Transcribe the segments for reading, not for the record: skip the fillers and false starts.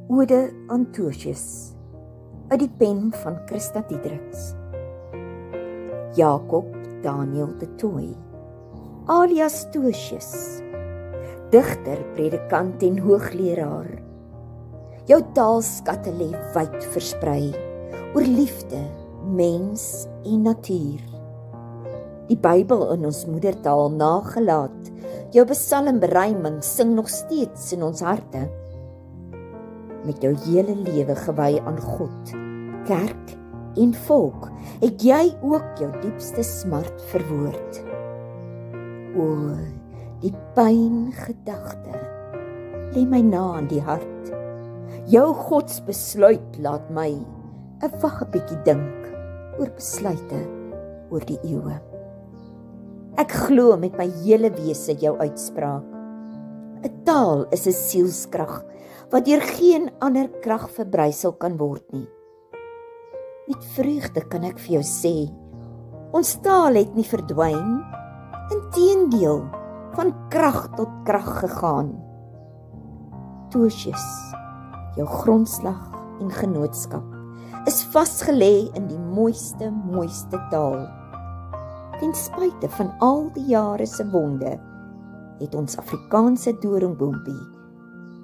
Ode aan Tosius, uit die pen van Christa Diedriks. Jakob Daniel de Tooy, alias Tosius, digter, predikant en hoogleraar. Jou taalskatte lê wyd versprei, oor liefde, mens en natuur. Die Bybel in ons moedertaal nagelaat, jou psalmberijming sing nog steeds in ons harte. Met jou hele lewe gewy aan God, kerk en volk, het jy ook jou diepste smart verwoord. O, die pynngedagte lê my na aan die hart. Jou godsbesluit laat my 'n bietjie dink oor besluite oor die eeue. Ek glo met my hele wese jou uitspraak. 'n Taal is 'n sielskrag wat deur geen ander krag verbrysel kan word nie. Met vreugde kan ek vir jou sê, ons taal het nie verdwyn, inteendeel, van krag tot krag gegaan. Tosius, jou grondslag en genootskap, is vasgelê in die mooiste taal. Ten spyte van al die jare se wonde, het ons Afrikaanse doringboompie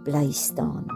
bly staan.